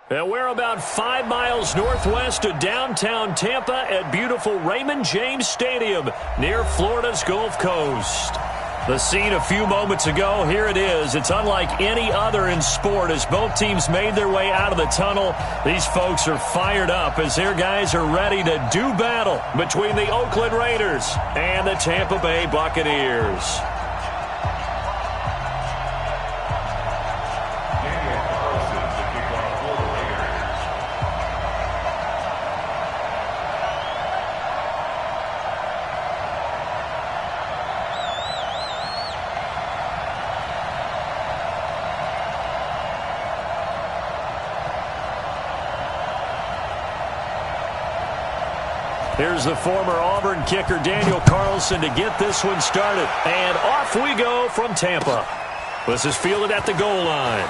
And we're about 5 miles northwest of downtown Tampa at beautiful Raymond James Stadium near Florida's Gulf Coast. The scene a few moments ago, here it is. It's unlike any other in sport as both teams made their way out of the tunnel. These folks are fired up as their guys are ready to do battle between the Oakland Raiders and the Tampa Bay Buccaneers. Here's the former Auburn kicker Daniel Carlson to get this one started. And off we go from Tampa. This is fielded at the goal line.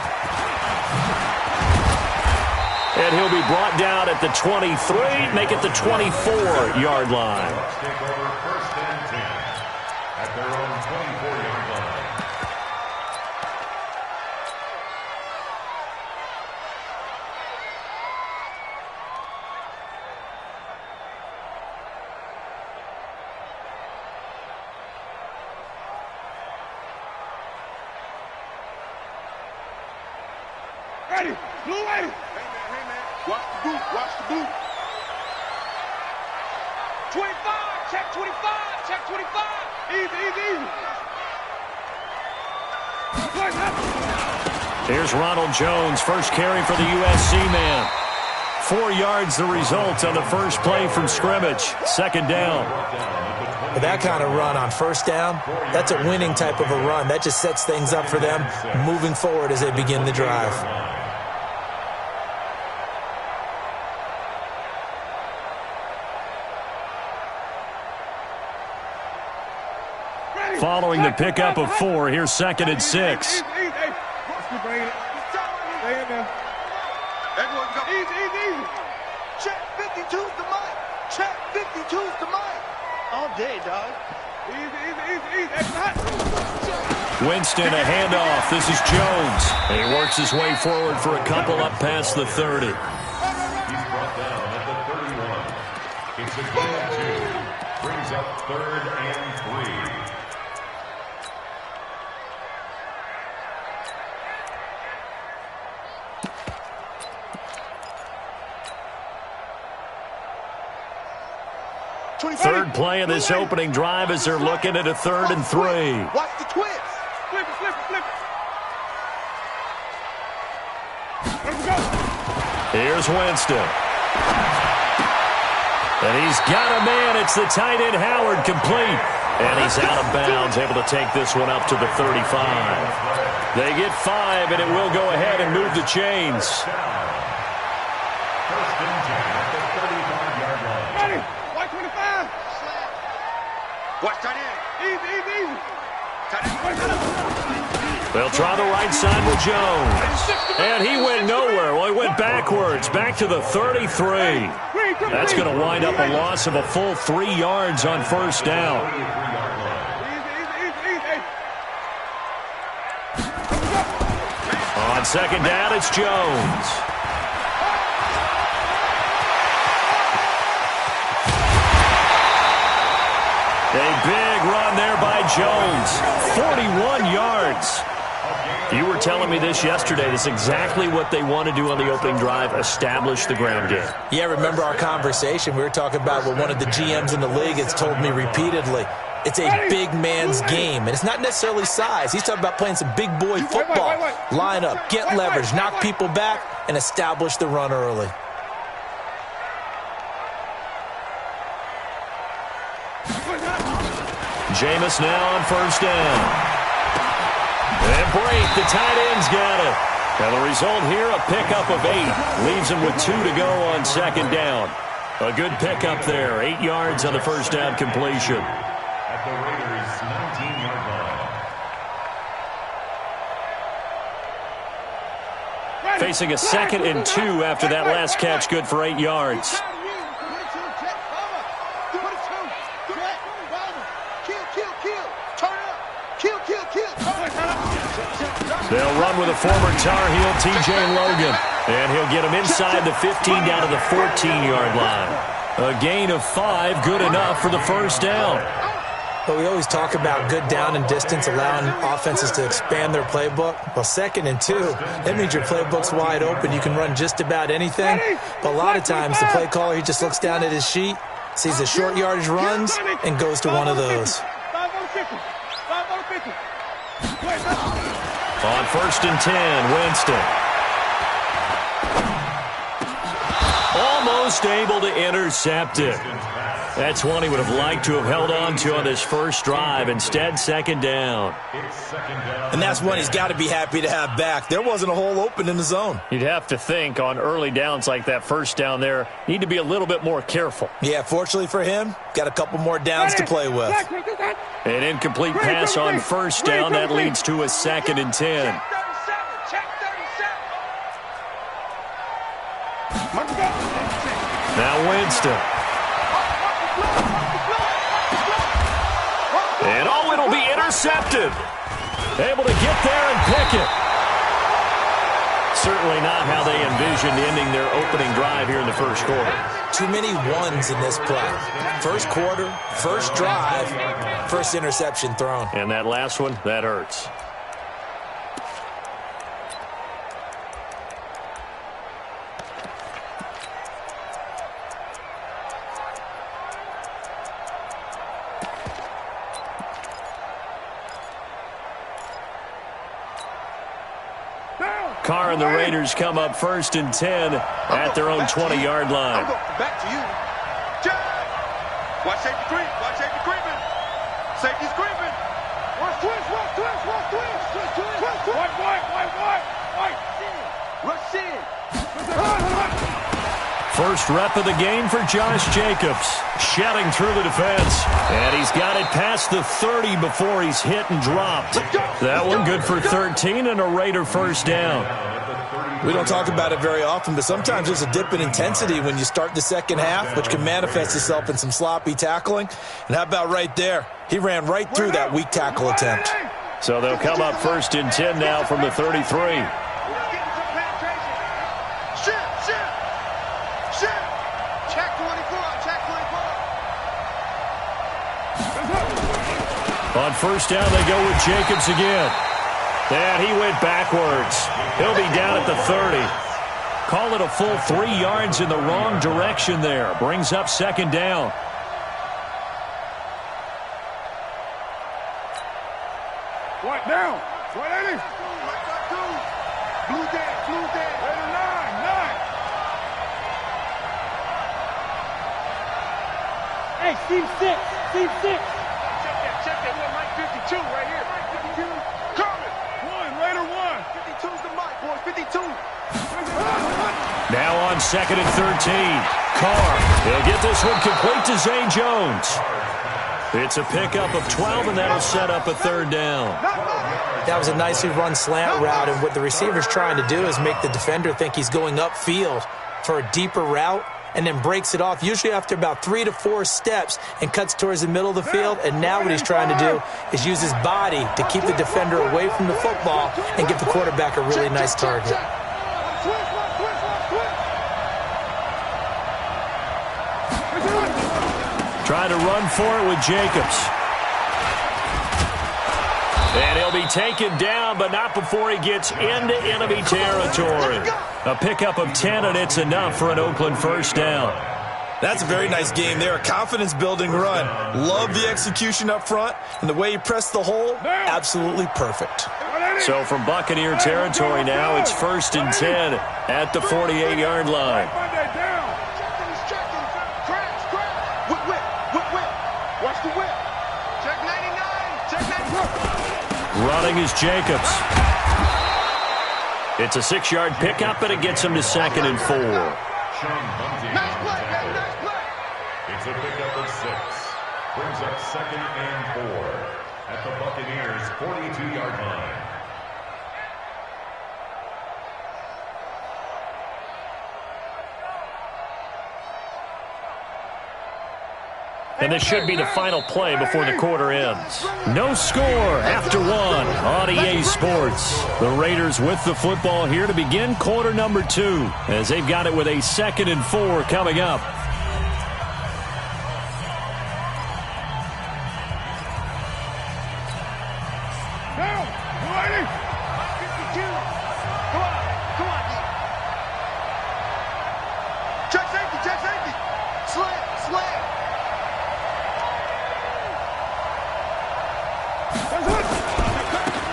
And he'll be brought down at the 23, make it the 24-yard line. Take over first and 10 at their own 24-yard line. Ready, blue ready. Hey man, watch the boot, watch the boot. 25, check 25, check 25. Easy. Here's Ronald Jones, first carry for the USC man. 4 yards the result on the first play from scrimmage. Second down. With that kind of run on first down, that's a winning type of a run. That just sets things up for them moving forward as they begin the drive. Following the pickup of 4, here's second and 6. Easy. Check 52's the mic. Check 52's the mic. All day, dog. Easy. Winston, a handoff. This is Jones. And he works his way forward for a couple up past the 30. He's brought down at the 31. It's a gain of 2. Brings up 3rd and 3. Third play of this opening drive as they're looking at a 3rd and 3. Watch the twist. Flip it. Let's go. Here's Winston. And he's got a man. It's the tight end Howard complete. And he's out of bounds, able to take this one up to the 35. They get 5, and it will go ahead and move the chains. First and 10 at the 35-yard line. Ready. Watch 25. Watch tight end. Easy. Tight end. They'll try the right side with Jones. And he went nowhere. Well, he went backwards, back to the 33. That's going to wind up a loss of a full 3 yards on first down. On second down, it's Jones. A big run there by Jones. 41 yards. You were telling me this yesterday. This is exactly what they want to do on the opening drive, establish the ground game. Yeah, remember our conversation? We were talking about what one of the GMs in the league has told me repeatedly. It's a big man's game, and it's not necessarily size. He's talking about playing some big boy football. Line up, get leverage, knock people back, and establish the run early. Jameis now on first down. And break, the tight end's got it. And the result here, a pickup of 8. Leaves him with 2 to go on second down. A good pickup there, 8 yards on the first down completion. At the Raiders' 19-yard line. Facing a 2nd and 2 after that last catch, good for 8 yards. They'll run run with a former Tar Heel, T.J. Logan. And he'll get him inside the 15 down to the 14-yard line. A gain of 5, good enough for the first down. But we always talk about good down and distance, allowing offenses to expand their playbook. Well, 2nd and 2, that means your playbook's wide open. You can run just about anything. But a lot of times, the play caller, he just looks down at his sheet, sees the short yardage runs, and goes to one of those. On 1st and 10, Winston. Almost able to intercept it. That's one he would have liked to have held on to on this first drive. Instead, 2nd down. And that's one he's got to be happy to have back. There wasn't a hole open in the zone. You'd have to think on early downs like that first down there, need to be a little bit more careful. Yeah, fortunately for him, got a couple more downs to play with. An incomplete pass on 1st down. That leads to a 2nd and 10. Now Winston. And oh, it'll be intercepted. Able to get there and pick it. Certainly not how they envisioned ending their opening drive here in the first quarter. Too many ones in this play. First quarter, first drive, first interception thrown. And that last one, that hurts. Carr and the Raiders come up 1st and 10 at their own 20-yard line. Back to you. Watch safety creep. Watch safety creeping. Safety's creeping. Watch twist. Watch twist. Watch twist. Twist. Twist. White. Rush in. First rep of the game for Josh Jacobs. Shouting through the defense. And he's got it past the 30 before he's hit and dropped. That one good for 13 and a Raider first down. We don't talk about it very often, but sometimes there's a dip in intensity when you start the second half, which can manifest itself in some sloppy tackling. And how about right there? He ran right through that weak tackle attempt. So they'll come up 1st and 10 now from the 33. On 1st down, they go with Jacobs again. And he went backwards. He'll be down at the 30. Call it a full 3 yards in the wrong direction there. Brings up 2nd down. What down? What is it? Blue dead. Nine. Hey, Steve 6. Check that. Little Mike 52 right here. Mike 52. Coming. Raider 1. 52's the Mike, boys. 52. Now on 2nd and 13. Carr. He'll get this one complete to Zay Jones. It's a pickup of 12, and that'll set up a 3rd down. That was a nicely run slant route, and what the receiver's trying to do is make the defender think he's going upfield for a deeper route, and then breaks it off, usually after about 3 to 4 steps, and cuts towards the middle of the field. And now what he's trying to do is use his body to keep the defender away from the football and give the quarterback a really nice target. Trying to run for it with Jacobs. And he'll be taken down, but not before he gets into enemy territory. A pickup of 10, and it's enough for an Oakland first down. That's a very nice game there. A confidence-building run. Love the execution up front, and the way he pressed the hole, absolutely perfect. So from Buccaneer territory now, it's 1st and 10 at the 48-yard line. Watch the whip. Check 99. Check 99. Running is Jacobs. It's a 6-yard pickup, and it gets him to 2nd and 4. Nice play, man. Nice play. It's a pickup of 6. Brings up 2nd and 4 at the Buccaneers' 42-yard line. And this should be the final play before the quarter ends. No score after one on EA Sports. The Raiders with the football here to begin quarter number 2 as they've got it with a 2nd and 4 coming up.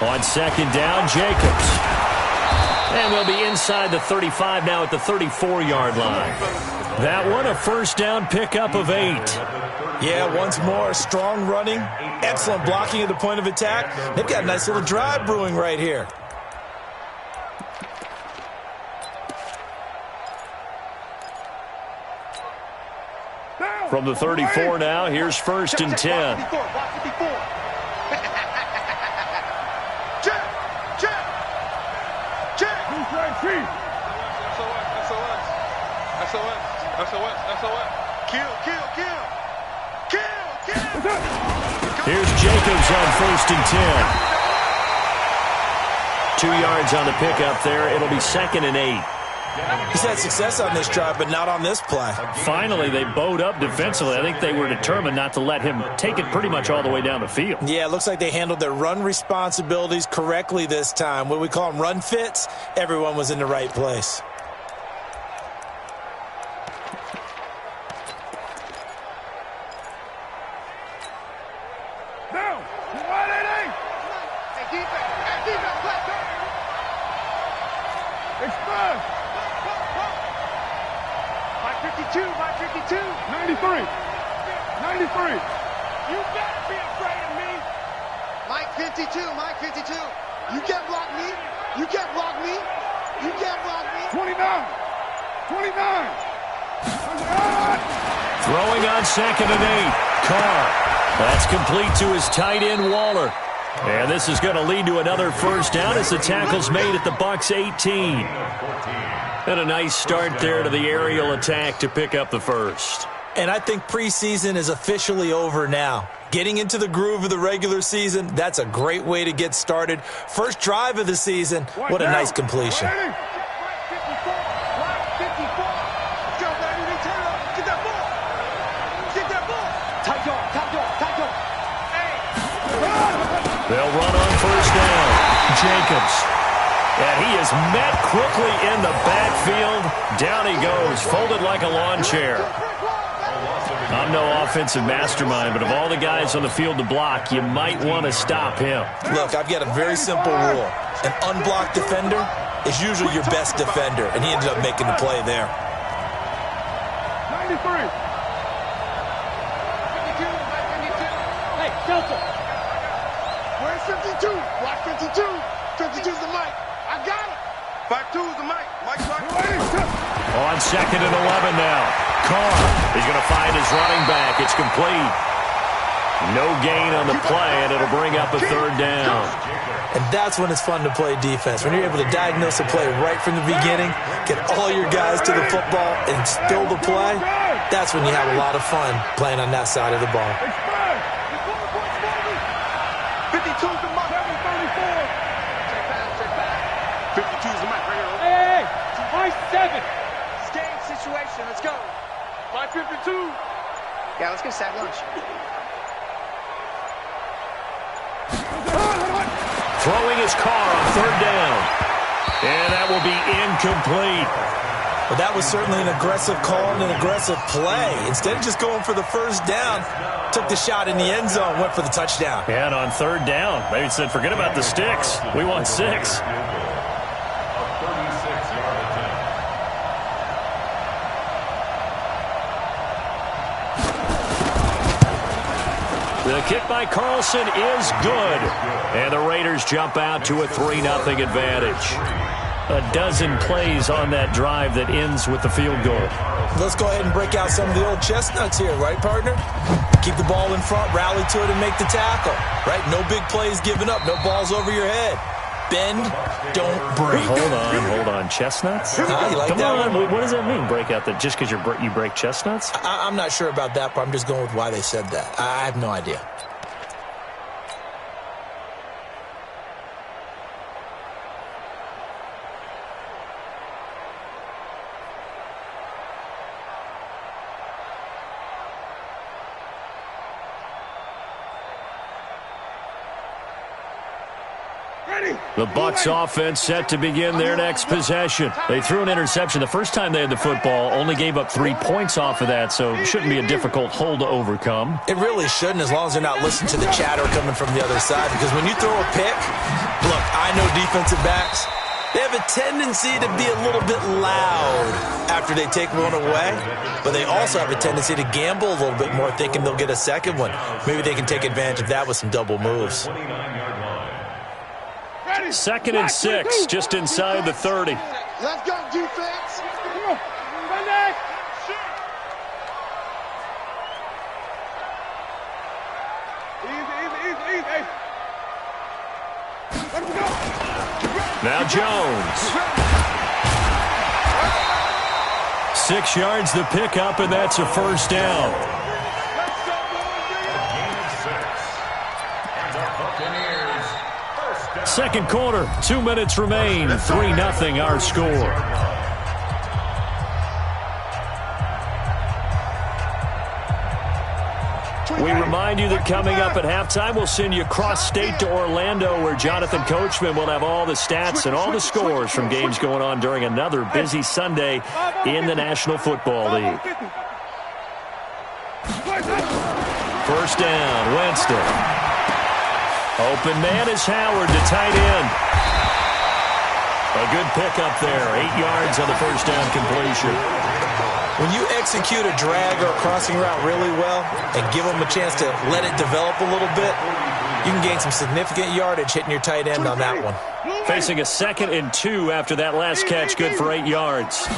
On 2nd down, Jacobs. And they'll be inside the 35 now at the 34-yard line. That one, a 1st down pickup of 8. Yeah, once more, strong running, excellent blocking at the point of attack. They've got a nice little drive brewing right here. From the 34 now, here's 1st and 10. Here's Jacobs on 1st and 10. 2 yards on the pickup there. It'll be 2nd and 8. He's had success on this drive, but not on this play. Finally, they bowed up defensively. I think they were determined not to let him take it pretty much all the way down the field. Yeah, it looks like they handled their run responsibilities correctly this time. What we call them run fits, everyone was in the right place. Throwing on 2nd and 8. Carr. That's complete to his tight end, Waller. And this is going to lead to another 1st down as the tackle's made at the Bucs 18. And a nice start there to the aerial attack to pick up the 1st. And I think preseason is officially over now. Getting into the groove of the regular season, that's a great way to get started. First drive of the season, what a nice completion. They'll run on 1st down. Jacobs. And he is met quickly in the backfield. Down he goes, folded like a lawn chair. I'm no offensive mastermind, but of all the guys on the field to block, you might want to stop him. Look, I've got a very simple rule. An unblocked defender is usually your best defender, and he ended up making the play there. 93. 52. Hey, Delta. Where's 52? Watch 52. 52's the mic. I got it. 52 is the mic. Mike's right. On 2nd and 11 now. Carr is going to find his running back. It's complete. No gain on the play, and it'll bring up a 3rd down. And that's when it's fun to play defense. When you're able to diagnose a play right from the beginning, get all your guys to the football, and spill the play, that's when you have a lot of fun playing on that side of the ball. 52's the mic. 52's the mic. Hey, my 7. Game situation. Let's go. My 52. Yeah, let's get a sack lunch. Throwing his Carr on 3rd down. And that will be incomplete. Well, that was certainly an aggressive call and an aggressive play. Instead of just going for the 1st down, took the shot in the end zone, went for the touchdown. And on 3rd down, they said, forget about the sticks. We want 6. The kick by Carlson is good. And the Raiders jump out to a 3-0 advantage. A dozen plays on that drive that ends with the field goal. Let's go ahead and break out some of the old chestnuts here, right, partner? Keep the ball in front, rally to it, and make the tackle, right? No big plays given up, no balls over your head. bend, don't break. Hold on. Chestnuts? You like Come that on. one? What does that mean, break out? Just because you break chestnuts? I'm not sure about that, but I'm just going with why they said that. I have no idea. The Bucs offense set to begin their next possession. They threw an interception the first time they had the football, only gave up 3 points off of that, so it shouldn't be a difficult hole to overcome. It really shouldn't, as long as they're not listening to the chatter coming from the other side, because when you throw a pick, look, I know defensive backs, they have a tendency to be a little bit loud after they take one away, but they also have a tendency to gamble a little bit more, thinking they'll get a second one. Maybe they can take advantage of that with some double moves. 2nd and 6, just inside the 30. Let's go, defense. Easy. Let's go. Now Jones. 6 yards the pickup, and that's a first down. Second quarter, 2 minutes remain, 3-0 our score. We remind you that coming up at halftime, we'll send you cross-state to Orlando, where Jonathan Coachman will have all the stats and all the scores from games going on during another busy Sunday in the National Football League. First down, Winston. Open man is Howard to tight end. A good pickup there, 8 yards on the first down completion. When you execute a drag or a crossing route really well and give them a chance to let it develop a little bit, you can gain some significant yardage hitting your tight end on that one. Facing a 2nd and 2 after that last catch, good for 8 yards.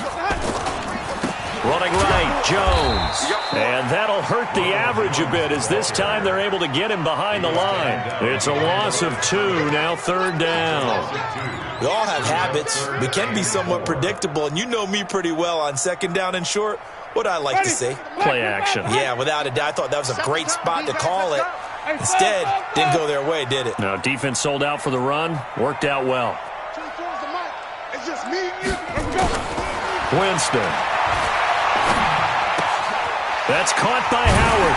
Running right, Jones. And that'll hurt the average a bit, as this time they're able to get him behind the line. It's a loss of 2, now 3rd down. We all have habits. We can be somewhat predictable, and you know me pretty well on 2nd down and short. What I like to see? Play action. Yeah, without a doubt. I thought that was a great spot to call it. Instead, didn't go their way, did it? No, defense sold out for the run. Worked out well. It's just me and you. Let's go. Winston. That's caught by Howard.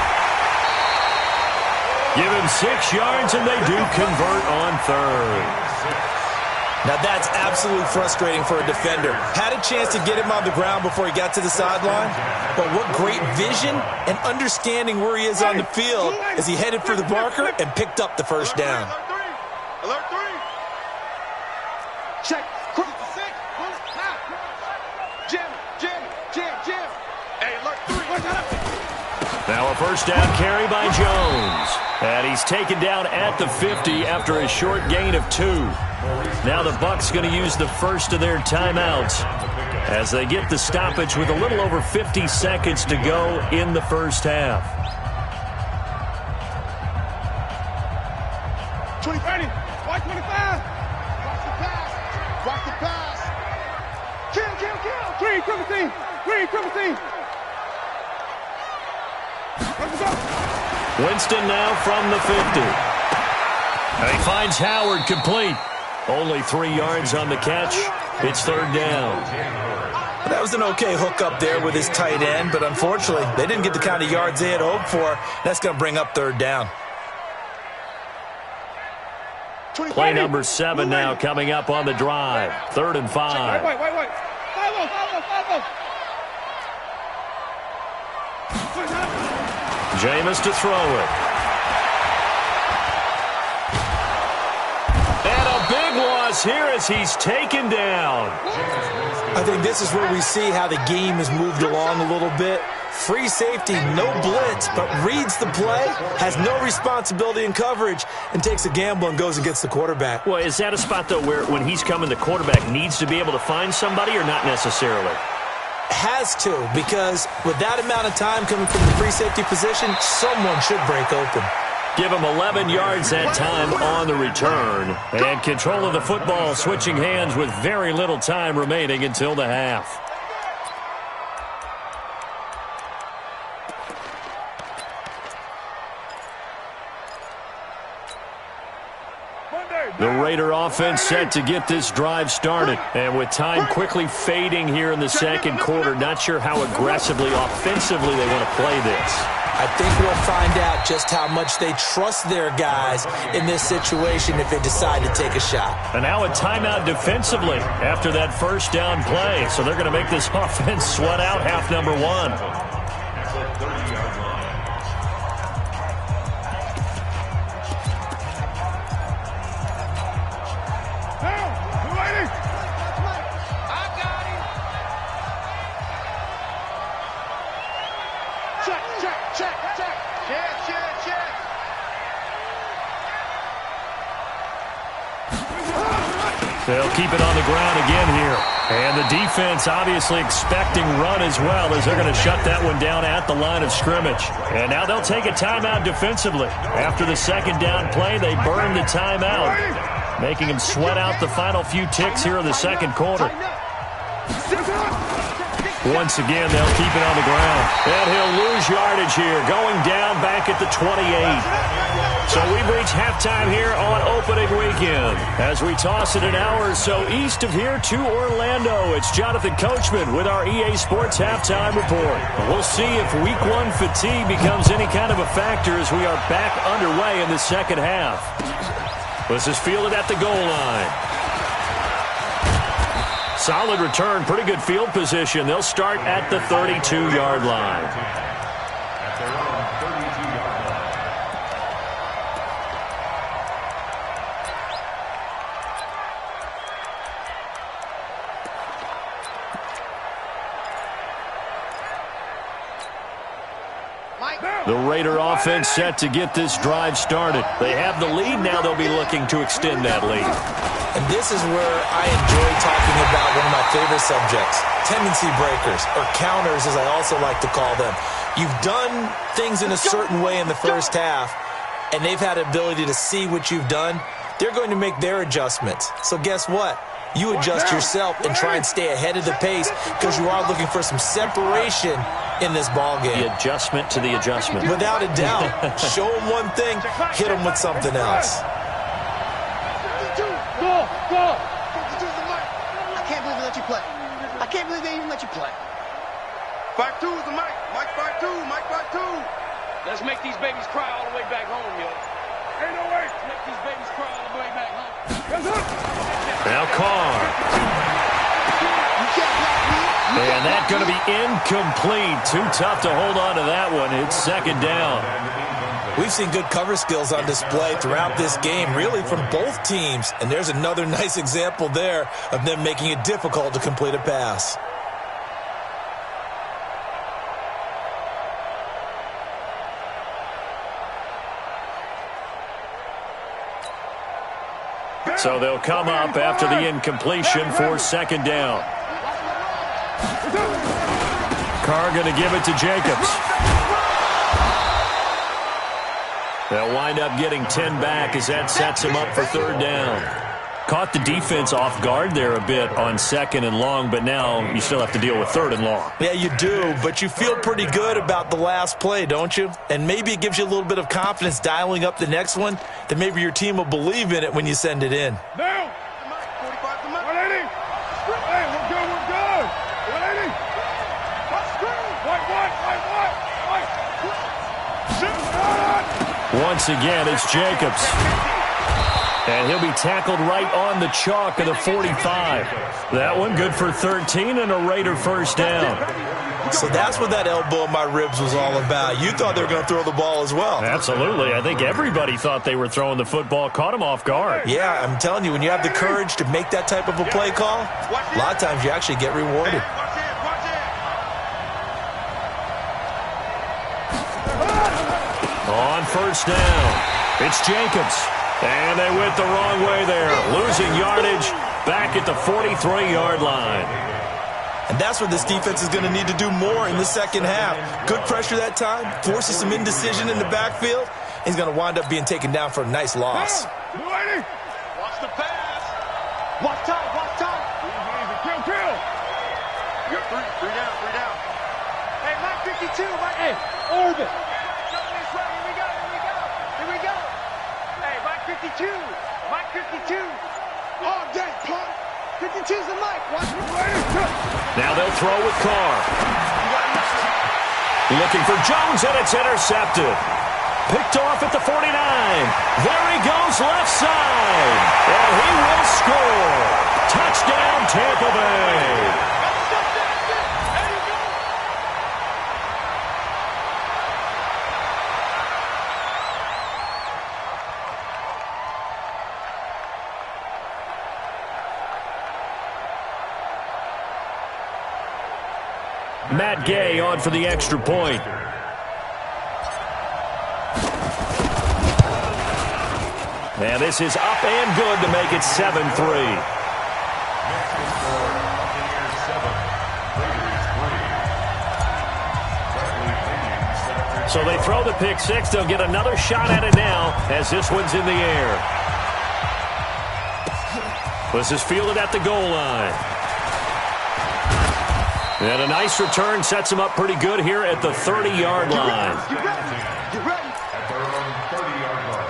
Give him 6 yards, and they do convert on 3rd. Now that's absolutely frustrating for a defender. Had a chance to get him on the ground before he got to the sideline, but what great vision and understanding where he is on the field as he headed for the marker and picked up the first down. Alert 3. Check. Jim. Hey, alert 3. Now a first down carry by Jones. And he's taken down at the 50 after a short gain of 2. Now the Bucs going to use the first of their timeouts as they get the stoppage with a little over 50 seconds to go in the first half. 20, 30, watch 25. Watch the pass. Kill. 3, 17. Let's go. Winston now from the 50. And he finds Howard complete. Only 3 yards on the catch. It's 3rd down. That was an okay hook up there with his tight end, but unfortunately, they didn't get the kind of yards they had hoped for. That's going to bring up 3rd down. Play number 7 now coming up on the drive. 3rd and 5. Wait. 5-0. Jameis to throw it. And a big loss here as he's taken down. I think this is where we see how the game has moved along a little bit. Free safety, no blitz, but reads the play, has no responsibility in coverage, and takes a gamble and goes and gets the quarterback. Well, is that a spot, though, where when he's coming, the quarterback needs to be able to find somebody or not necessarily? Has to, because with that amount of time coming from the free safety position, someone should break open. Give him 11 yards that time on the return. And control of the football switching hands with very little time remaining until the half. The Raider offense set to get this drive started. And with time quickly fading here in the second quarter, not sure how aggressively, offensively they want to play this. I think we'll find out just how much they trust their guys in this situation if they decide to take a shot. And now a timeout defensively after that first down play. So they're going to make this offense sweat out half number one. At the 30-yard line. They'll keep it on the ground again here. And the defense obviously expecting run as well, as they're going to shut that one down at the line of scrimmage. And now they'll take a timeout defensively. After the second down play, they burn the timeout, making them sweat out the final few ticks here in the second quarter. Once again, they'll keep it on the ground. And he'll lose yardage here, going down back at the 28. So we've reached halftime here on opening weekend. As we toss it an hour or so east of here to Orlando, it's Jonathan Coachman with our EA Sports Halftime Report. We'll see if Week 1 fatigue becomes any kind of a factor as we are back underway in the second half. This is fielded at the goal line. Solid return, pretty good field position. They'll start at the 32-yard line. At their own 32-yard line. The Raider offense set to get this drive started. They have the lead. Now they'll be looking to extend that lead. And this is where I enjoy talking about one of my favorite subjects, tendency breakers, or counters as I also like to call them. You've done things in a certain way in the first half, and they've had the ability to see what you've done. They're going to make their adjustments. So guess what? You adjust yourself and try and stay ahead of the pace because you are looking for some separation in this ball game. The adjustment to the adjustment. Without a doubt. Show them one thing, hit them with something else. I can't believe they let you play. I can't believe they even let you play. 5-2 is the Mike. Mike 5-2. Mike 5-2. Let's make these babies cry all the way back home, yo. Ain't no way. Let's make these babies cry all the way back home. Now Carr. And that's going to be incomplete. Too tough to hold on to that one. It's second down. We've seen good cover skills on display throughout this game, really from both teams. And there's another nice example there of them making it difficult to complete a pass. So they'll come up after the incompletion for second down. Carr going to give it to Jacobs. They'll wind up getting 10 back as that sets him up for third down. Caught the defense off guard there a bit on second and long, but now you still have to deal with third and long. Yeah, you do, but you feel pretty good about the last play, don't you? And maybe it gives you a little bit of confidence dialing up the next one, that maybe your team will believe in it when you send it in. Down. 45 to Mike. 180. Hey, we're good. 180. White. Once again, it's Jacobs. And he'll be tackled right on the chalk of the 45. That one good for 13 and a Raider first down. So that's what that elbow in my ribs was all about. You thought they were going to throw the ball as well. Absolutely. I think everybody thought they were throwing the football, caught him off guard. Yeah, I'm telling you, when you have the courage to make that type of a play call, a lot of times you actually get rewarded. On first down, it's Jacobs. And they went the wrong way there, losing yardage back at the 43-yard line. And that's what this defense is going to need to do more in the second half. Good pressure that time, forces some indecision in the backfield, He's going to wind up being taken down for a nice loss. Watch the pass. Watch time, watch time. Easy, kill, kill. You got three down, three down. Hey, Mike 52, Mike. Hey, orbit. Here we go, here we go, here we go. Hey, Mike 52, Mike 52. All day, punt. 52's the Mike. Watch me. Now they'll throw with Carr. Looking for Jones, and it's intercepted. Picked off at the 49. There he goes, left side. And he will score. Touchdown, Tampa Bay. Matt Gay on for the extra point. And this is up and good to make it 7-3. So they throw the pick six. They'll get another shot at it now as this one's in the air. This is fielded at the goal line. And a nice return sets him up pretty good here at the 30-yard line. Get ready. Get ready. At their own 30-yard line.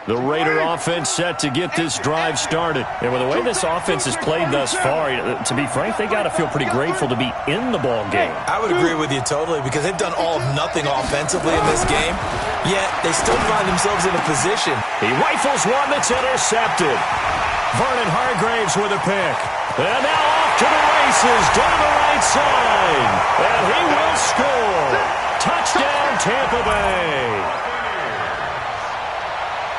The Raider offense set to get this drive started. And with the way this offense has played thus far, to be frank, they got to feel pretty grateful to be in the ball game. I would agree with you totally because they've done all of nothing offensively in this game, yet they still find themselves in a position. He rifles one that's intercepted. Vernon Hargraves with a pick. And now off to the races down the right side. And he will score. Touchdown, Tampa Bay.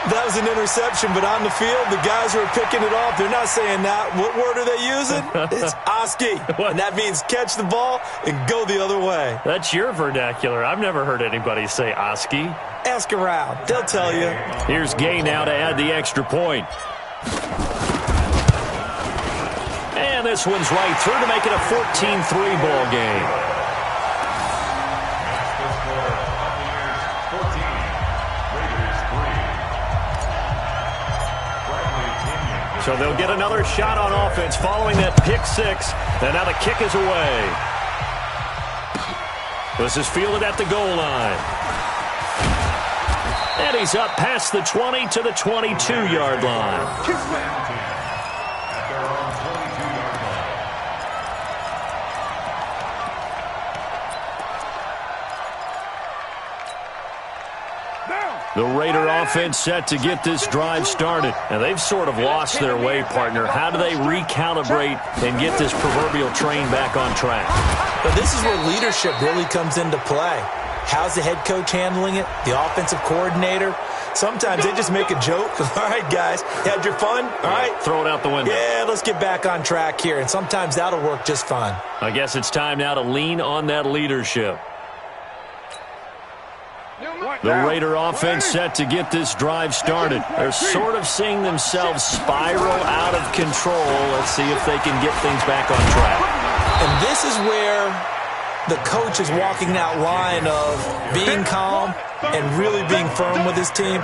That was an interception, but on the field, the guys who are picking it off, they're not saying that. What word are they using? It's Oski. And that means catch the ball and go the other way. That's your vernacular. I've never heard anybody say Oski. Ask around. They'll tell you. Here's Gay now to add the extra point. And this one's right through to make it a 14-3 ball game. So they'll get another shot on offense following that pick six. And now the kick is away. This is fielded at the goal line. And he's up past the 20 to the 22-yard line. The Raider offense set to get this drive started. And they've sort of lost their way, partner. How do they recalibrate and get this proverbial train back on track? But this is where leadership really comes into play. How's the head coach handling it? The offensive coordinator? Sometimes they just make a joke. All right, guys, you had your fun? All right. Throw it out the window. Yeah, let's get back on track here. And sometimes that'll work just fine. I guess it's time now to lean on that leadership. The Raider offense set to get this drive started. They're sort of seeing themselves spiral out of control. Let's see if they can get things back on track. And this is where the coach is walking that line of being calm and really being firm with his team.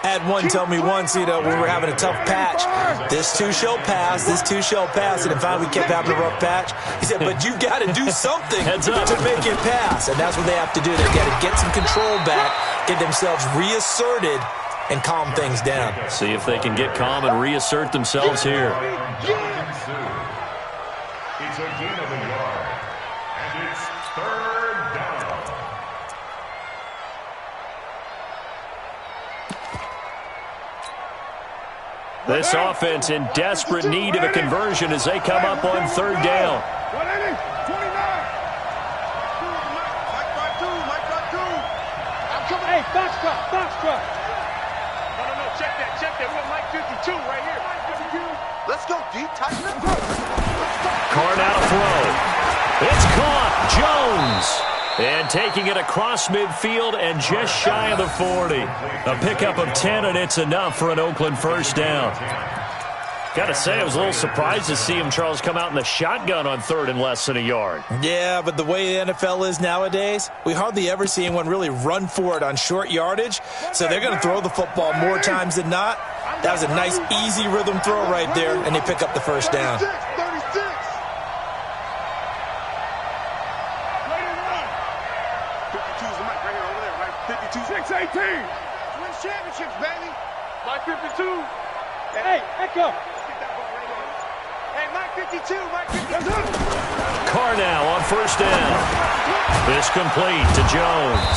I had one tell me once, when we were having a tough patch, this too shall pass, this too shall pass, and then finally we kept having a rough patch. He said, but you've got to do something to make it pass, and that's what they have to do. They've got to get some control back, get themselves reasserted, and calm things down. See if they can get calm and reassert themselves here. It's a gain of a yard, and it's third down. This offense in desperate need of a conversion as they come up on third down. Hey, box drop. No, check that. We got Mike 52 right here. Let's go deep, tighten up. Carr now to throw. It's caught. Jones. And taking it across midfield and just shy of the 40. A pickup of 10, and it's enough for an Oakland first down. Got to say, I was a little surprised to see him, Charles, come out in the shotgun on 3rd and less than a yard. Yeah, but the way the NFL is nowadays, we hardly ever see anyone really run for it on short yardage. So they're going to throw the football more times than not. That was a nice, easy rhythm throw right there, and they pick up the first down. 36. Wins championships, baby. My 52. Hey, Echo. Hey, Mike 52, Mike 52. Carr now on first down. This complete to Jones.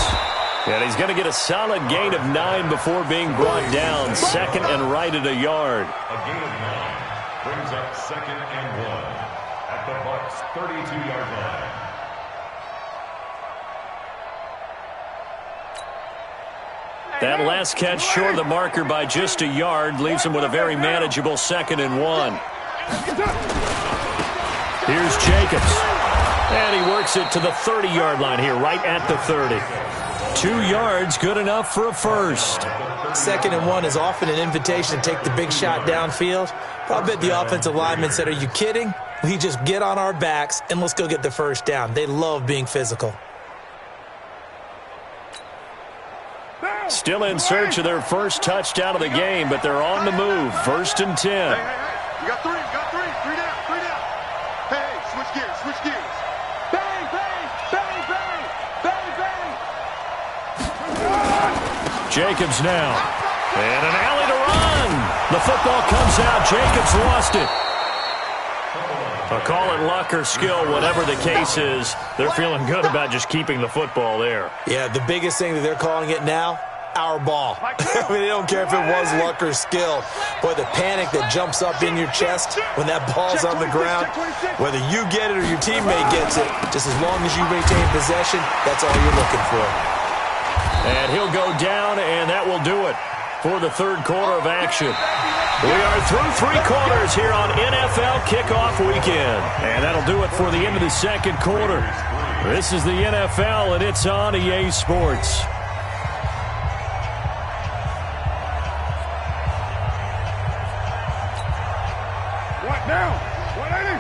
And he's going to get a solid gain of 9 before being brought down. 2nd and right at a yard. A gain of 9 brings up 2nd and 1 at the Bucs' 32-yard line. That last catch short of the marker by just a yard leaves him with a very manageable 2nd and 1. Here's Jacobs. And he works it to the 30-yard line here, right at the 30. 2 yards, good enough for a first. 2nd and 1 is often an invitation to take the big shot downfield. I bet the offensive lineman said, are you kidding? We just get on our backs and let's go get the first down. They love being physical. Still in search of their first touchdown of the game, but they're on the move. 1st and 10. Hey. You got 3. 3 down. Hey, switch gears. Bang, bang. Jacobs now. And an alley to run. The football comes out. Jacobs lost it. I'll call it luck or skill, whatever the case is. They're feeling good about just keeping the football there. Yeah, the biggest thing that they're calling it now, our ball. I mean, they don't care if it was luck or skill. Boy, the panic that jumps up in your chest when that ball's on the ground, whether you get it or your teammate gets it, just as long as you maintain possession, that's all you're looking for. And he'll go down, and that will do it for the 3rd quarter of action. We are through 3 quarters here on NFL Kickoff Weekend. And that'll do it for the end of the 2nd quarter. This is the NFL, and it's on EA Sports. What now? 180.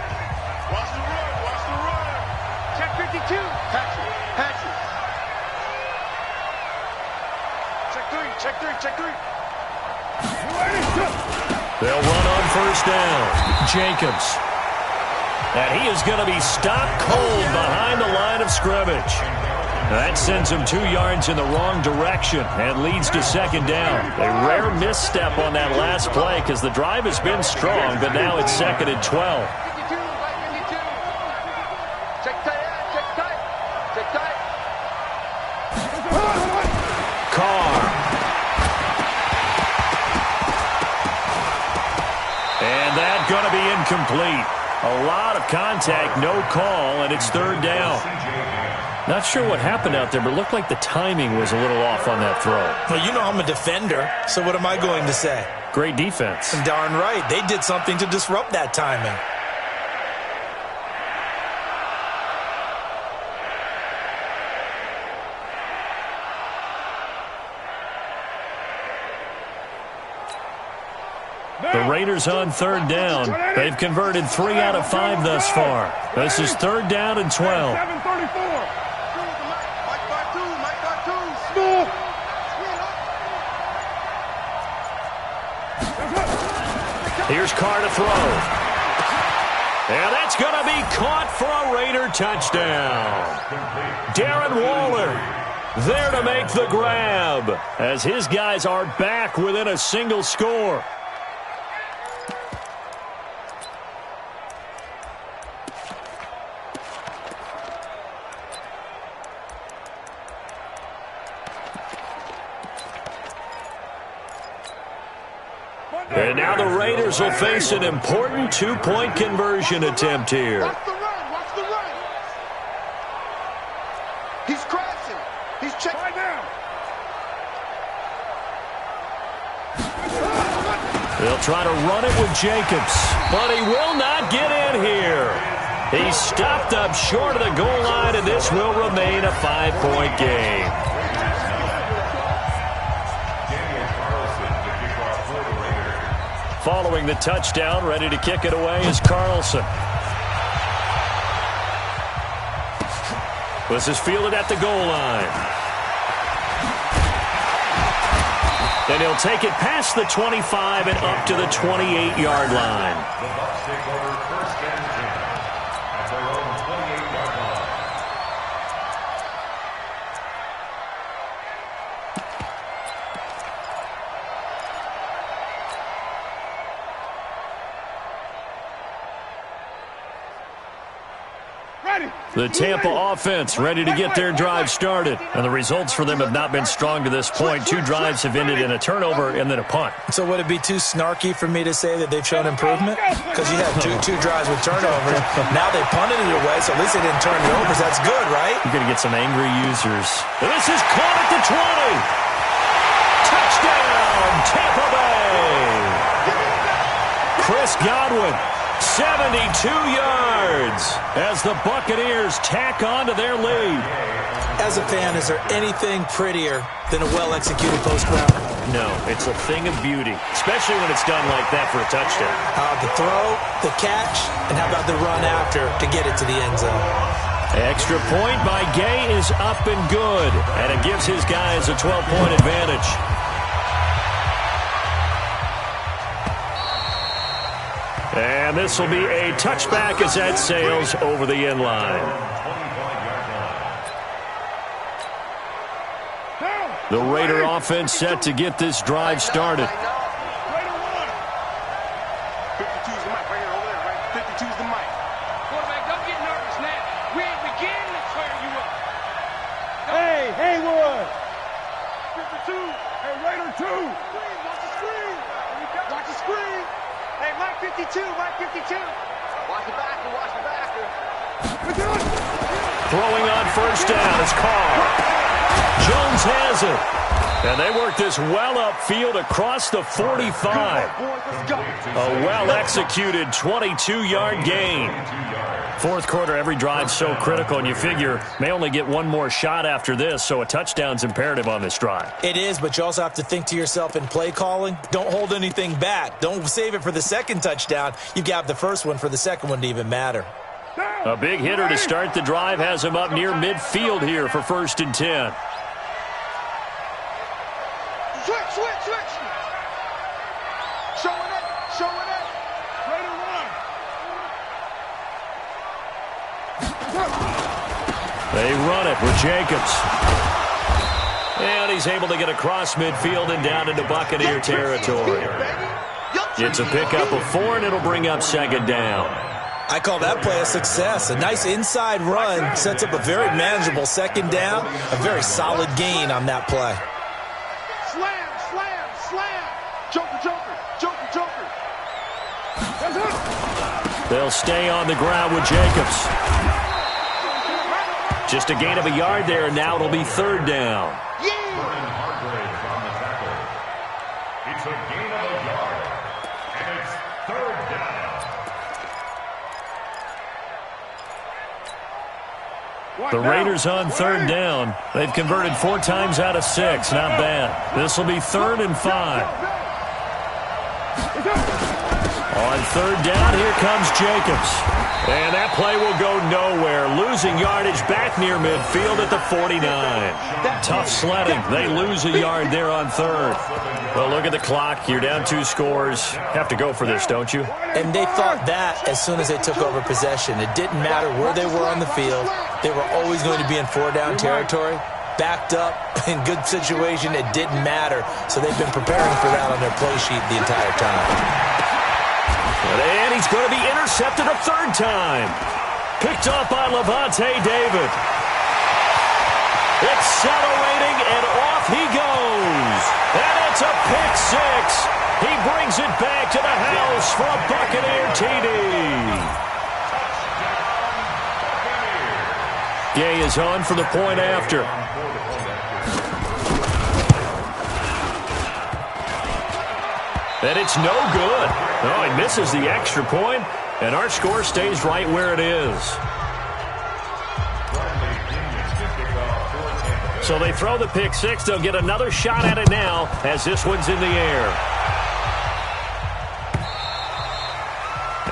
Watch the run. Check 52. Hatchet. Check 3. They'll run on first down. Jacobs. And he is going to be stopped cold behind the line of scrimmage. That sends him 2 yards in the wrong direction and leads to 2nd down. A rare misstep on that last play because the drive has been strong, but now it's 2nd and 12. 52. Check tight. Carr. And that's going to be incomplete. A lot of contact, no call, and it's 3rd down. Not sure what happened out there, but it looked like the timing was a little off on that throw. Well, you know I'm a defender, so what am I going to say? Great defense. Darn right. They did something to disrupt that timing. The Raiders on 3rd down. They've converted 3 out of 5 thus far. This is 3rd down and 12. 734. Here's Carr to throw. And that's going to be caught for a Raider touchdown. Darren Waller there to make the grab as his guys are back within a single score. And now the Raiders will face an important 2-point conversion attempt here. Watch the run. He's crashing. He's checking. Right down. They'll try to run it with Jacobs, but he will not get in here. He's stopped up short of the goal line, and this will remain a 5-point game. Following the touchdown, ready to kick it away is Carlson. This is fielded at the goal line. Then he'll take it past the 25 and up to the 28-yard line. The Bucs take over first and 10 at their own 28-yard line. The Tampa offense ready to get their drive started. And the results for them have not been strong to this point. 2 drives have ended in a turnover and then a punt. So would it be too snarky for me to say that they've shown improvement? Because you had two drives with turnovers. Now they punted it away, so at least they didn't turn it over. So that's good, right? You're going to get some angry users. And this is caught at the 20. Touchdown, Tampa Bay. Chris Godwin. 72 yards as the Buccaneers tack on to their lead. As a fan, is there anything prettier than a well-executed post route? No, it's a thing of beauty, especially when it's done like that for a touchdown. The throw, the catch, and how about the run after to get it to the end zone? Extra point by Gay is up and good, and it gives his guys a 12-point advantage. And this will be a touchback as that sails over the end line. The Raider offense set to get this drive started. 52's the mic right here, over there, right? 52's the mic. Quarterback, don't get nervous now. We ain't beginning to tear you up. Hey, Haywood. 52. Hey, Raider 2. Watch the screen. Watch the screen. Hey, Mike 52, Mike 52. Watch the backer, watch the backer. Throwing on first down is Carr. Jones has it. And they work this well upfield across the 45. A well-executed 22-yard gain. Fourth quarter, every drive's so critical, and you figure may only get one more shot after this, so a touchdown's imperative on this drive. It is, but you also have to think to yourself in play calling, don't hold anything back. Don't save it for the second touchdown. You've got the first one for the second one to even matter. A big hitter to start the drive has him up near midfield here for 1st and 10. Switch. Showing it. Raider 1. They run it with Jacobs. And he's able to get across midfield and down into Buccaneer territory. It's a pickup of 4, and it'll bring up 2nd down. I call that play a success. A nice inside run sets up a very manageable 2nd down. A very solid gain on that play. Slam. Joker. They'll stay on the ground with Jacobs. Just a gain of a yard there, and now it'll be 3rd down. It's a gain of a yard, and it's 3rd down. The Raiders on 3rd down. They've converted 4 times out of 6. Not bad. This will be 3rd and 5. On 3rd down, here comes Jacobs. And that play will go nowhere. Losing yardage back near midfield at the 49. Tough sledding. They lose a yard there on 3rd. Well, look at the clock. You're down 2 scores. Have to go for this, don't you? And they thought that as soon as they took over possession. It didn't matter where they were on the field. They were always going to be in 4-down territory. Backed up, in good situation, it didn't matter. So they've been preparing for that on their play sheet the entire time. And he's going to be intercepted a 3rd time. Picked off by Levante David. Accelerating, and off he goes. And it's a pick 6. He brings it back to the house for a Buccaneer TD. Gay is on for the point after. And it's no good. Oh, he misses the extra point. And our score stays right where it is. So they throw the pick six. They'll get another shot at it now as this one's in the air.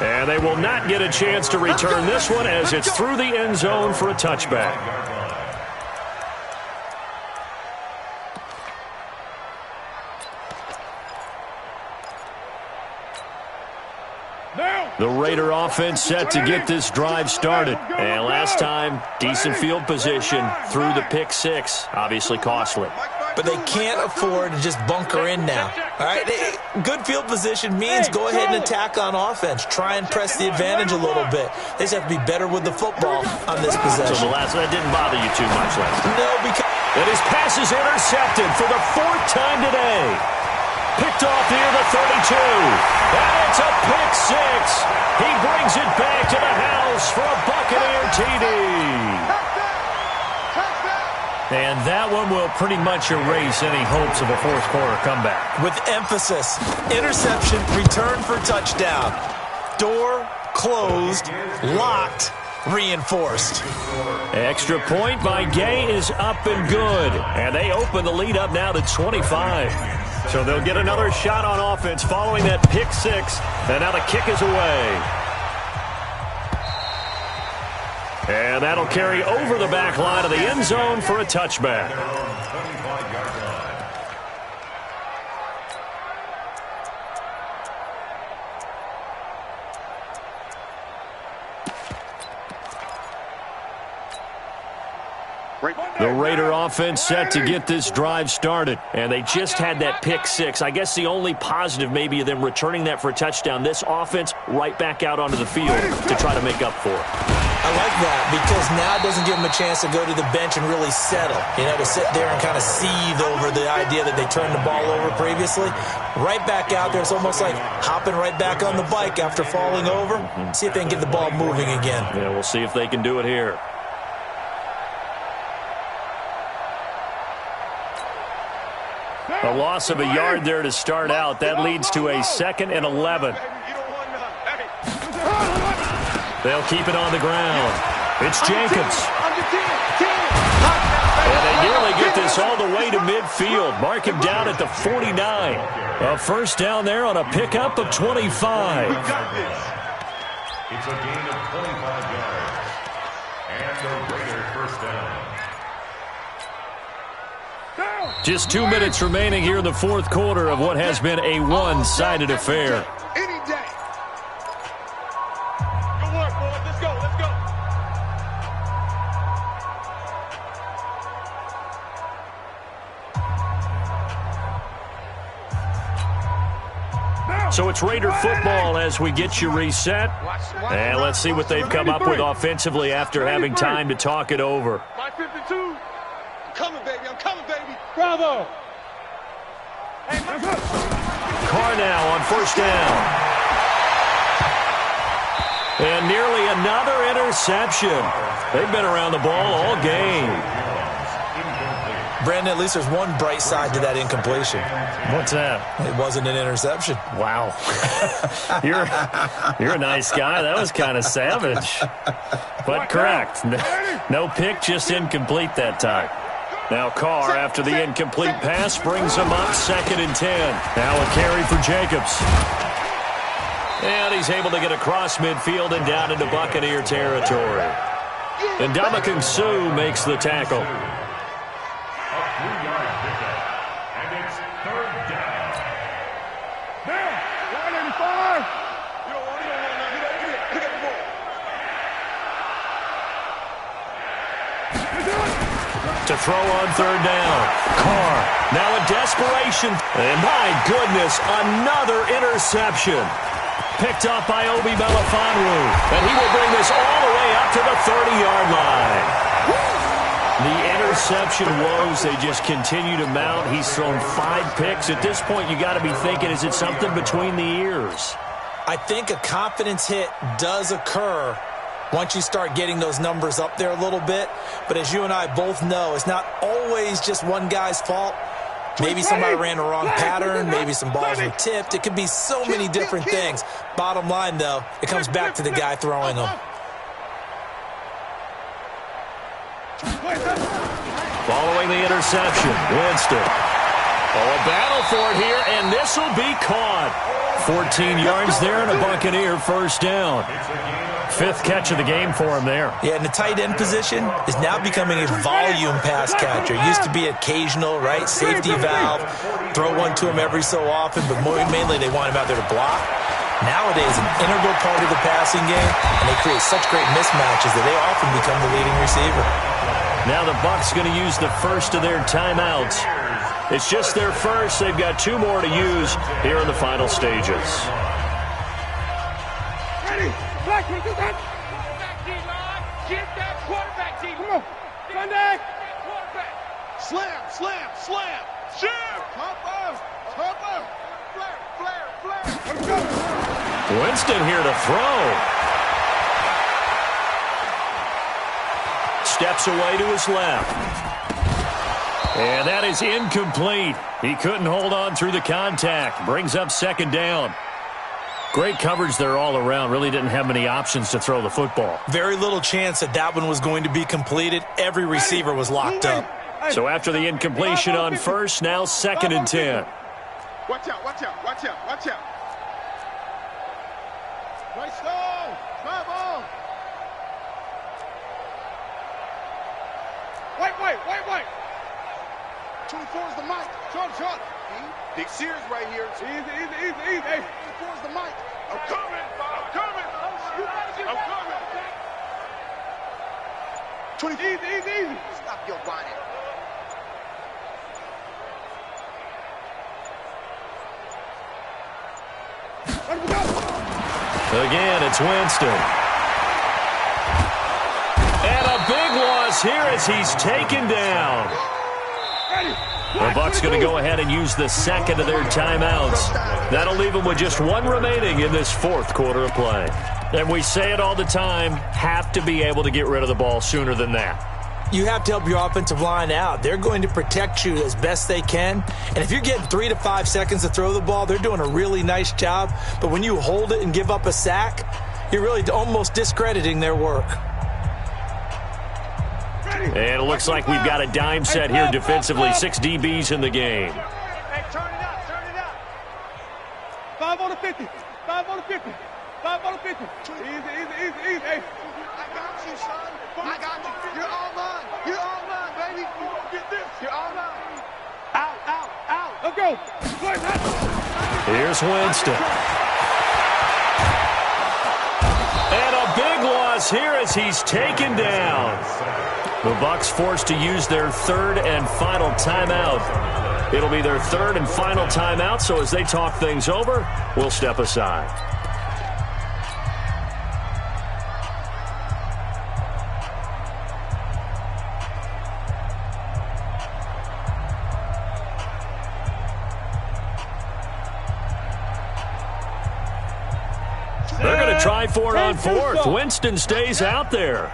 And they will not get a chance to return this one as it's through the end zone for a touchback. The Raider offense set to get this drive started. And last time, decent field position through the pick six. Obviously costly. But they can't afford to just bunker in now. All right, good field position means go ahead and attack on offense. Try and press the advantage a little bit. They just have to be better with the football on this possession. So the last that didn't bother you too much last time. No, because... And his pass is intercepted for the fourth time today. Picked off near the 32. And it's a pick six. He brings it back to the house for a Buccaneer TD. And that one will pretty much erase any hopes of a fourth quarter comeback. With emphasis, interception, return for touchdown. Door closed, locked, reinforced. Extra point by Gay is up and good. And they open the lead up now to 25. So they'll get another shot on offense following that pick six. And now the kick is away. And that'll carry over the back line of the end zone for a touchback. The Raider offense set to get this drive started. And they just had that pick six. I guess the only positive maybe of them returning that for a touchdown. This offense right back out onto the field to try to make up for it. I like that because now it doesn't give them a chance to go to the bench and really settle. You know, to sit there and kind of seethe over the idea that they turned the ball over previously. Right back out there. It's almost like hopping right back on the bike after falling over. See if they can get the ball moving again. Yeah, we'll see if they can do it here. A loss of a yard there to start out. That leads to a 2nd and 11. They'll keep it on the ground. It's Jacobs. And they nearly get this all the way to midfield. Mark him down at the 49. A first down there on a pickup of 25. It's a gain of 25 yards. And the Raiders first down. Just 2 minutes remaining here in the fourth quarter of what has been a one-sided affair. Any day. Good work, boys. Let's go. Let's go. So it's Raider football as we get you reset. And let's see what they've come up with offensively after having time to talk it over. My 52. Coming, baby. I'm coming, baby. Bravo. Carr now on first down. And nearly another interception. They've been around the ball all game. Brandon, at least there's one bright side to that incompletion. What's that? It wasn't an interception. Wow. You're a nice guy. That was kind of savage. But correct. No pick, just incomplete that time. Now Carr, after the incomplete pass, brings him up 2nd and 10. Now a carry for Jacobs. And he's able to get across midfield and down into Buccaneer territory. And Ndamukong Suh makes the tackle. A 3-yard pickup. And it's 3rd down. There. 185. You don't want nothing. Pick up the ball. To throw on 3rd down. Carr now in desperation. And my goodness, another interception. Picked up by Obi Melifonwu. And he will bring this all the way up to the 30-yard line. The interception woes, they just continue to mount. He's thrown 5 picks. At this point, you got to be thinking, is it something between the ears? I think a confidence hit does occur once you start getting those numbers up there a little bit. But as you and I both know, it's not always just one guy's fault. Maybe somebody ran a wrong pattern. Maybe some balls were tipped. It could be so many different things. Bottom line, though, it comes back to the guy throwing them. Following the interception, Winston. Oh, a battle for it here, and this will be caught. 14 yards there and a Buccaneer first down. 5th catch of the game for him there. Yeah, and the tight end position is now becoming a volume pass catcher. Used to be occasional, right? Safety valve. Throw one to him every so often, but mainly they want him out there to block. Nowadays, an integral part of the passing game, and they create such great mismatches that they often become the leading receiver. Now the Bucs going to use the first of their timeouts. It's just their first. They've got 2 more to use here in the final stages. Ready? Black, do that. Quarterback D-line. Get that quarterback D-line. Come on. Sunday. Slam, slam, slam. Jam. Topper. Flare, flare, flare. Let's go. Winston here to throw. Steps away to his left. And that is incomplete. He couldn't hold on through the contact. Brings up 2nd down. Great coverage there all around. Really didn't have many options to throw the football. Very little chance that one was going to be completed. Every receiver was locked up. So after the incompletion on first, now 2nd and 10. Watch out, watch out, watch out, watch out. Right stone. Travel. Wait. 24 is the mic. Short. Big Sears right here. Easy. 24 is the mic. I'm coming. 20. Easy. Stop your whining. Again, it's Winston. And a big loss here as he's taken down. The Bucs going to go ahead and use the 2nd of their timeouts. That'll leave them with just 1 remaining in this 4th quarter of play. And we say it all the time, have to be able to get rid of the ball sooner than that. You have to help your offensive line out. They're going to protect you as best they can. And if you're getting 3 to 5 seconds to throw the ball, they're doing a really nice job. But when you hold it and give up a sack, you're really almost discrediting their work. And it looks like we've got a dime set here defensively. 6 DBs in the game. Hey, turn it up. 5 on the 50. 5 on the 50. Easy. Hey. I got you, son. I got you. You're all mine, baby. Get this. You're all mine. Out. Let's go. Here's Winston. And a big loss here as he's taken down. The Bucs forced to use their 3rd and final timeout. It'll be their 3rd and final timeout, so as they talk things over, we'll step aside. They're going to try for it on 4th. Winston stays out there.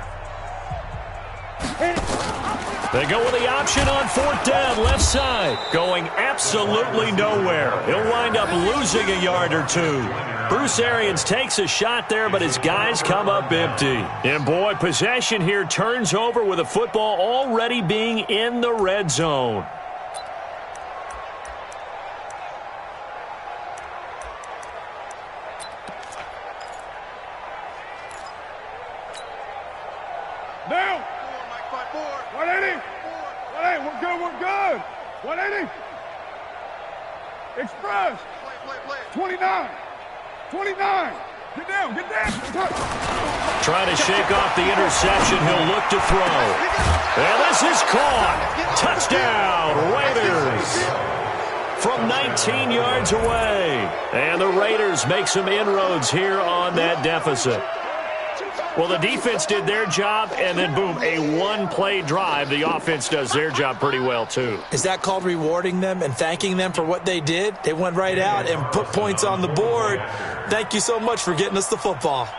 They go with the option on 4th down, left side. Going absolutely nowhere. He'll wind up losing a yard or 2. Bruce Arians takes a shot there, but his guys come up empty. And boy, possession here turns over with the football already being in the red zone. Now. 180. We're good. 180. Express. Play. 29. Get down. Trying to shake off the interception. He'll look to throw. And this is caught. Touchdown, Raiders. From 19 yards away. And the Raiders make some inroads here on that deficit. Well, the defense did their job, and then, boom, a one-play drive. The offense does their job pretty well, too. Is that called rewarding them and thanking them for what they did? They went right out and put points on the board. Thank you so much for getting us the football.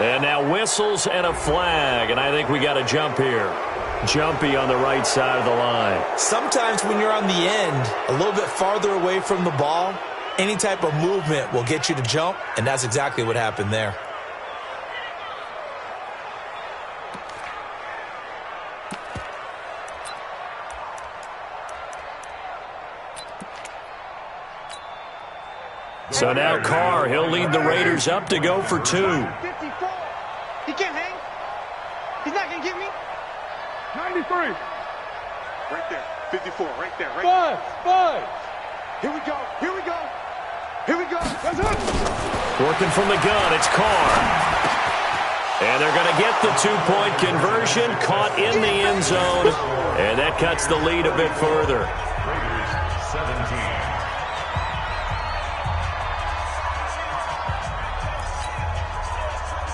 And now whistles and a flag, and I think we got a jump here. jumpy on the right side of the line. Sometimes when you're on the end, a little bit farther away from the ball, any type of movement will get you to jump, and that's exactly what happened there. So now Carr, he'll lead the Raiders up to go for 2. 54. He can't hang. He's not going to get me. 93. Right there. 54. Right there. Right Five. there. Here we go. Here we go. Here we go. That's it. Working from the gun, it's Carr. And they're going to get the 2-point conversion, caught in the end zone. And that cuts the lead a bit further. Raiders 17.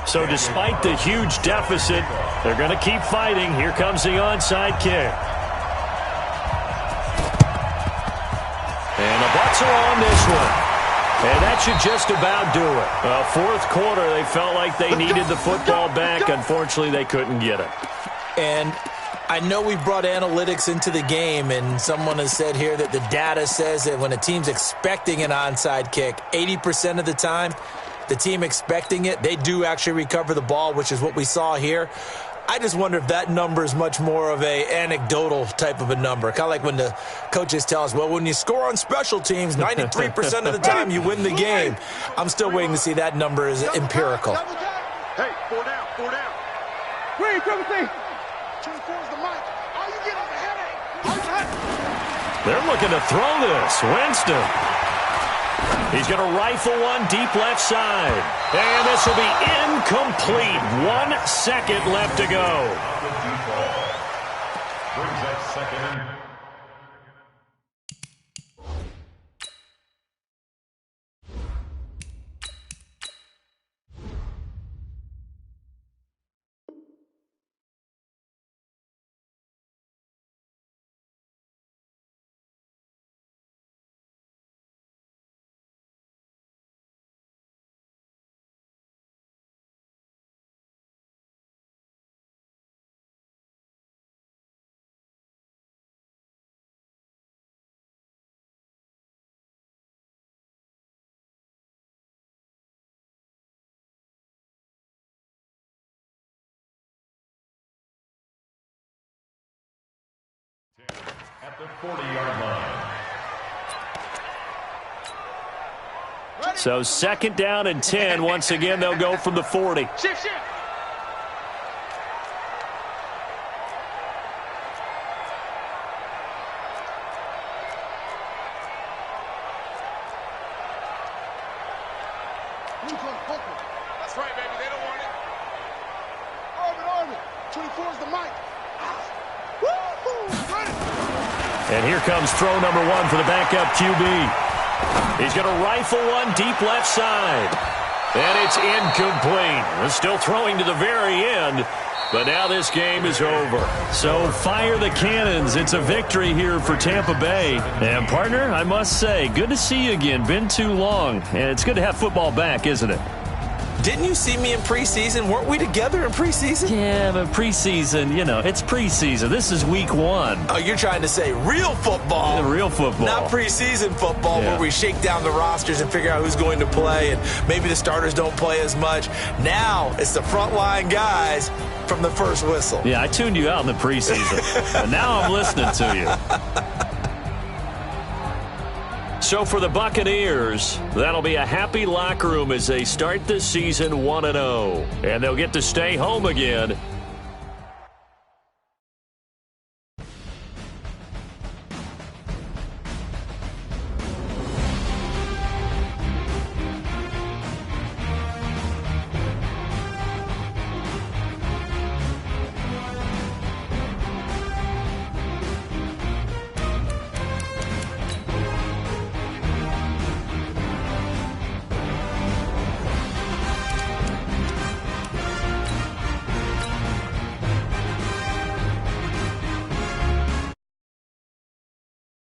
So despite the huge deficit, they're going to keep fighting. Here comes the onside kick. And the Bucs are on this one. And that should just about do it. Fourth quarter, they felt like they needed the football back. Unfortunately, they couldn't get it. And I know we brought analytics into the game, and someone has said here that the data says that when a team's expecting an onside kick, 80% of the time, the team expecting it, they do actually recover the ball, which is what we saw here. I just wonder if that number is much more of a anecdotal type of a number. Kind of like when the coaches tell us, well, when you score on special teams, 93% of the time you win the game. I'm still waiting to see that number is empirical. Hey, 4 down. 4 down. Wait, 17. 24 is the mic. All you get is a headache. They're looking to throw this. Winston. He's going to rifle one deep left side. And this will be incomplete. 1 second left to go. Brings up second and at the 40-yard line. So second down and 10. Once again, they'll go from the 40. Shift. That's right, baby. They don't want it. Orbit. 24 is the mic. And here comes throw number 1 for the backup QB. He's going to rifle one deep left side. And it's incomplete. We're still throwing to the very end. But now this game is over. So fire the cannons. It's a victory here for Tampa Bay. And partner, I must say, good to see you again. Been too long. And it's good to have football back, isn't it? Didn't you see me in preseason? Weren't we together in preseason? Yeah, but preseason, it's preseason. This is week 1. Oh, you're trying to say real football. Real football. Not preseason football Yeah. where we shake down the rosters and figure out who's going to play, and maybe the starters don't play as much. Now it's the frontline guys from the first whistle. Yeah, I tuned you out in the preseason. But now I'm listening to you. So for the Buccaneers, that'll be a happy locker room as they start the season 1-0. And they'll get to stay home again